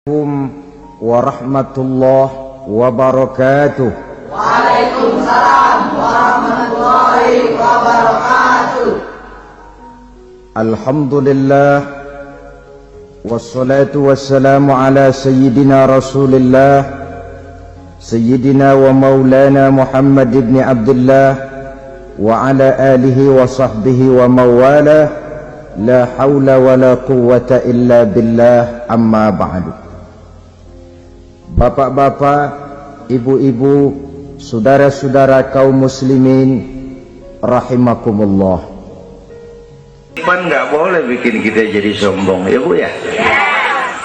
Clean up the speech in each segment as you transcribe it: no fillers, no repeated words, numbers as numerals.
Assalamualaikum warahmatullahi wabarakatuh. Waalaikumsalam warahmatullahi wabarakatuh. Alhamdulillah wassalatu wassalamu ala sayyidina Rasulillah sayyidina wa maulana Muhammad ibn Abdullah wa ala alihi wa sahbihi wa mawala la hawla wa la quwwata illa billah, amma ba'du. Bapak-bapak, ibu-ibu, saudara-saudara kaum muslimin rahimakumullah. Pan nggak boleh bikin kita jadi sombong, ya Bu ya.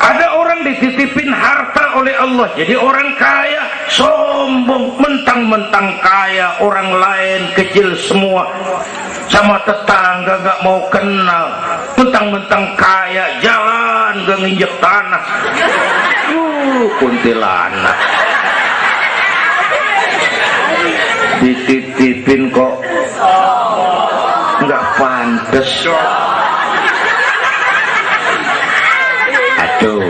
Ada orang dititipin harta oleh Allah jadi orang kaya, sombong, mentang-mentang kaya, orang lain kecil semua, sama tetangga nggak mau kenal, mentang-mentang kaya, jalan gak nginjek tanah. Kuntilanak dititipin kok nggak pantes. Aduh.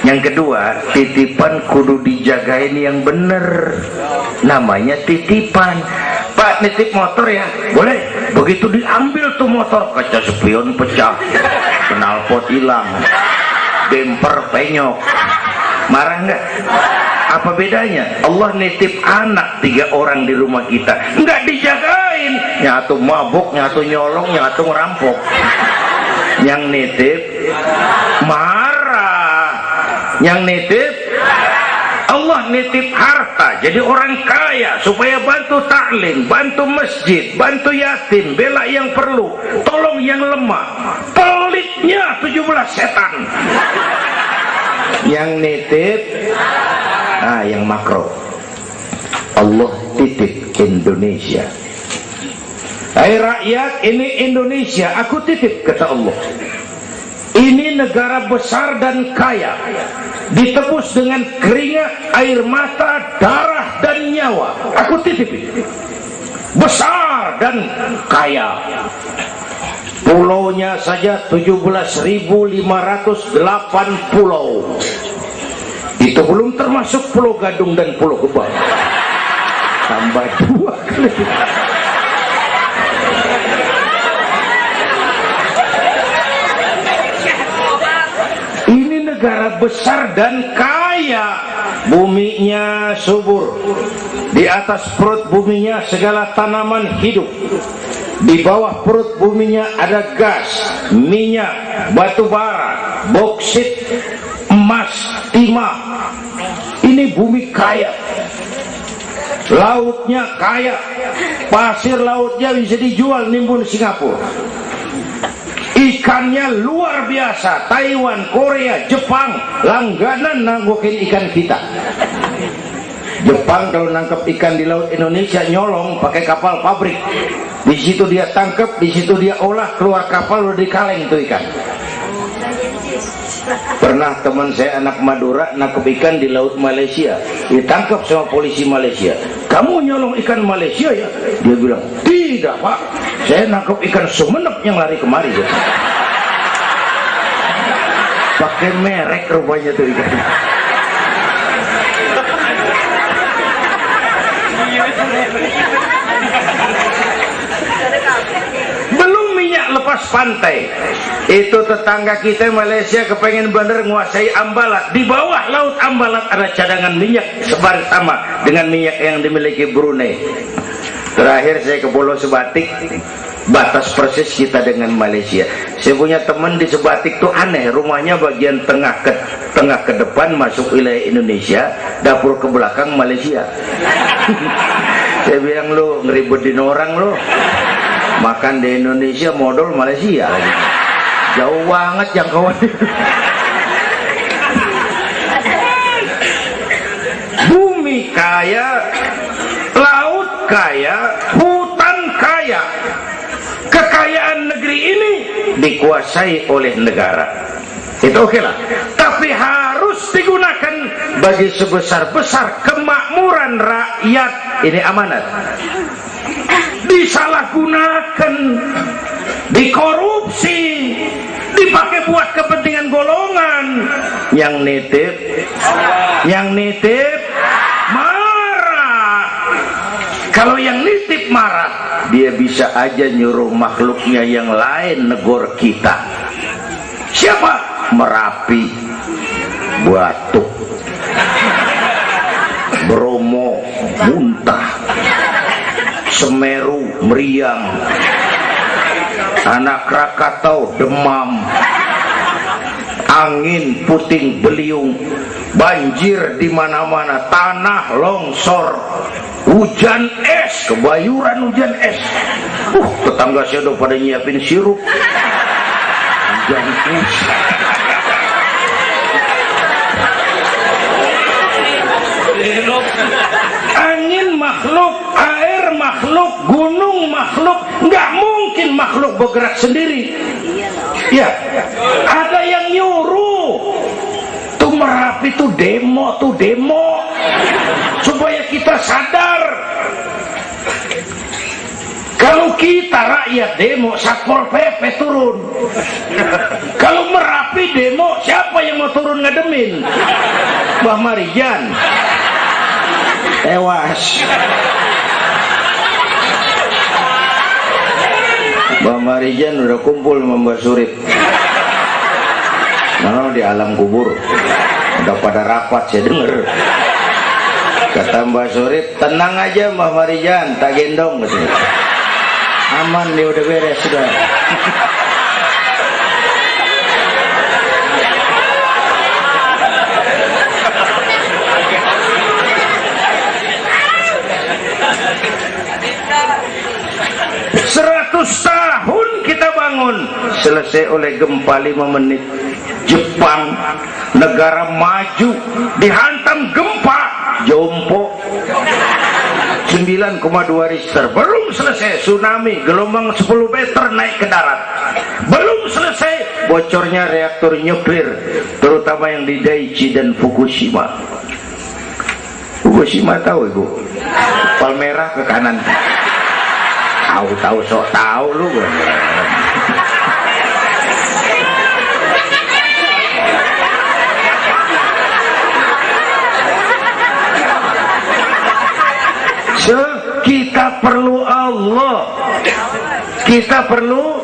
Yang kedua, titipan kudu dijagain yang bener, namanya titipan. Pak, nitip motor ya? Boleh. Begitu diambil tuh motor, kaca spion pecah, knalpot hilang, bemper penyok, marah nggak? Apa bedanya? Allah nitip anak 3 orang di rumah kita, nggak dijagain, nyatu mabuk, nyatu nyolong, nyatu ngerampok. Yang nitip marah, yang nitip Allah nitip harta jadi orang kaya supaya bantu taklim, bantu masjid, bantu yatim, bela yang perlu, tolong yang lemah. Pelitnya 17 setan. Yang nitip yang makro, Allah titip Indonesia. Hai rakyat, ini Indonesia aku titip, kata Allah. Ini negara besar dan kaya, ditebus dengan keringat, air mata, darah dan nyawa. Aku titip ini. Besar dan kaya. Pulaunya saja 17.508 pulau. Itu belum termasuk Pulau Gadung dan Pulau Gebang. Tambah 2 kali. Ini negara besar dan kaya. Buminya subur. Di atas perut buminya segala tanaman hidup. Di bawah perut buminya ada gas, minyak, batu bara, boksit, emas, timah. Ini bumi kaya. Lautnya kaya. Pasir lautnya bisa dijual nimbun Singapura. Ikannya luar biasa. Taiwan, Korea, Jepang langganan nanggokin ikan kita. Jepang kalau nangkep ikan di laut Indonesia nyolong pakai kapal pabrik. Di situ dia tangkap, di situ dia olah, keluar kapal udah dikaleng itu ikan. Pernah teman saya anak Madura nangkep ikan di laut Malaysia, ditangkap sama polisi Malaysia. Kamu nyolong ikan Malaysia ya? Dia bilang, tidak Pak, saya nangkep ikan Sumenep yang lari kemari ya. Pakai merek rupanya tuh ikan. Belum minyak lepas pantai. Itu tetangga kita Malaysia kepengen bener nguasai Ambalat. Di bawah laut Ambalat ada cadangan minyak sebar sama dengan minyak yang dimiliki Brunei. Terakhir saya ke Pulau Sebatik, batas persis kita dengan Malaysia. Saya punya teman di Sebatik tuh aneh, rumahnya bagian tengah ke depan masuk wilayah Indonesia, dapur ke belakang Malaysia. Saya bilang, lu ngeribetin orang lu, makan di Indonesia modal Malaysia lagi. Jauh banget jangkauan. Bumi kaya, laut kaya, hutan kaya. Kekayaan negeri ini dikuasai oleh negara. Itu oke lah. Tapi harus digunakan bagi sebesar-besar kemakmuran rakyat. Ini amanat. Disalahgunakan, dikorupsi, dipakai buat kepentingan golongan, Yang nitip, yang nitip marah. Kalau yang nitip marah, dia bisa aja nyuruh makhluknya yang lain negor kita. Siapa? Merapi, Batuk, Bromo muntah, Semeru meriang, Anak Krakatau demam, angin puting beliung, banjir di mana-mana, tanah longsor, hujan es, kebayuran hujan es. Tetangga saya udah pada nyiapin sirup. Hujan es. Angin makhluk, air makhluk, gunung makhluk, nggak mungkin makhluk bergerak sendiri. Ya, ada yang nyuruh. Tuh Merapi tuh demo supaya kita sadar. Kalau kita rakyat demo, Satpol PP turun. Kalau Merapi demo, siapa yang mau turun ngademin? Mbah Marijan tewas. Mbah Marijan udah kumpul sama Mbah Surip. Nah, di alam kubur udah pada rapat, saya denger. Kata Mbah Surip, tenang aja Mbah Marijan, tak gendong katanya. Aman, dia udah beres sudah. 100 tahun kita bangun, selesai oleh gempa 5 menit. Jepang, negara maju, dihantam gempa, jompo 9,2 Richter. Belum selesai tsunami, gelombang 10 meter naik ke darat. Belum selesai bocornya reaktor nuklir, terutama yang di Daiichi dan Fukushima. Fukushima tahu ibu? Palmerah ke kanan. Tahu sok tahu lu. Kita perlu Allah. Kita perlu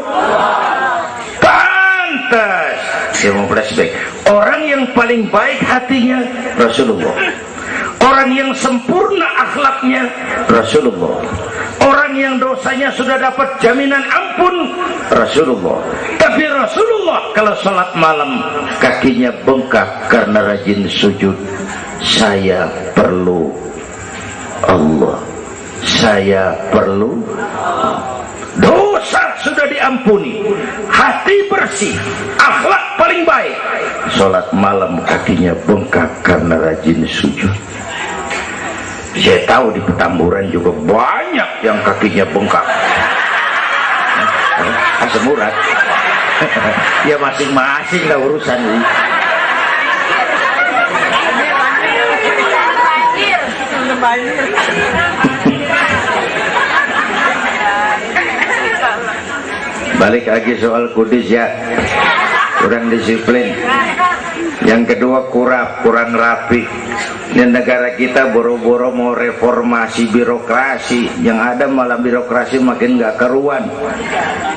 pantas. Saya mau flashback. Orang yang paling baik hatinya Rasulullah. Orang yang sempurna akhlaknya Rasulullah. Orang yang dosanya sudah dapat jaminan ampun Rasulullah. Tapi Rasulullah kalau sholat malam kakinya bengkak karena rajin sujud. Saya perlu Allah. Saya perlu dosa sudah diampuni, hati bersih, akhlak paling baik. Sholat malam kakinya bengkak karena rajin sujud. Saya tahu di Petamburan juga banyak yang kakinya bengkak. Asam urat. Ya masing-masing lah urusan ini. Balik lagi soal kudus ya, kurang disiplin. Yang kedua kurang rapi. Ini negara kita boro-boro mau reformasi birokrasi, yang ada malah birokrasi makin gak keruan.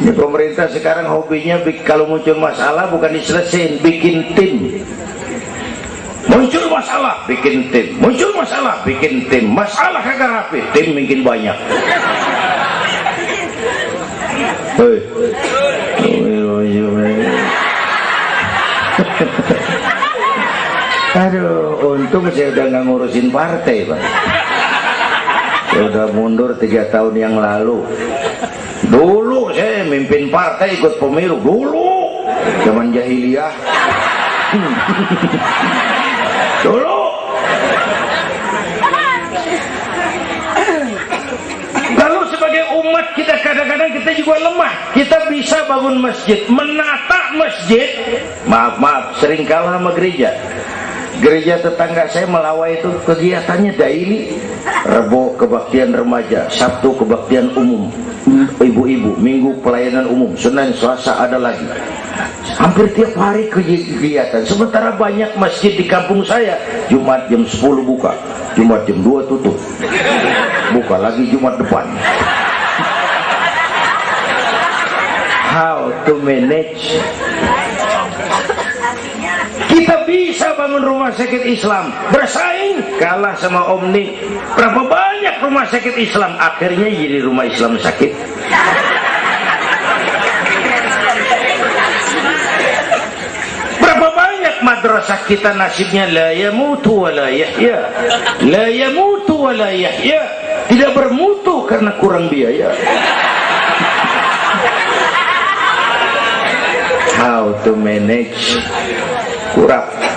Ini pemerintah sekarang hobinya kalau muncul masalah bukan diselesain, bikin tim. Muncul masalah, bikin tim. Muncul masalah, bikin tim. Masalah kagak rapi, tim makin banyak. Hei. Aduh, untung saya udah nggak ngurusin partai, Pak. Saya udah mundur 3 tahun yang lalu. Dulu saya mimpin partai, ikut pemilu dulu, zaman jahiliyah. Dulu. Lalu sebagai umat kita kadang-kadang kita juga lemah. Kita bisa bangun masjid, menata masjid. Maaf, sering kalah sama gereja. Gereja tetangga saya Melawai itu kegiatannya daily. Rabu kebaktian remaja, Sabtu kebaktian umum ibu-ibu, Minggu pelayanan umum, Senin Selasa ada lagi. Hampir tiap hari kegiatan. Sementara banyak masjid di kampung saya Jumat jam 10 buka, Jumat jam 2 tutup, buka lagi Jumat depan. How to manage? Kita bisa bangun rumah sakit Islam, bersaing, kalah sama Omni. Berapa banyak rumah sakit Islam akhirnya jadi rumah Islam sakit. Berapa banyak madrasah kita nasibnya la yamutu wa la yahya, la yamutu wa la yahya, tidak bermutu karena kurang biaya. How to manage? Kurang.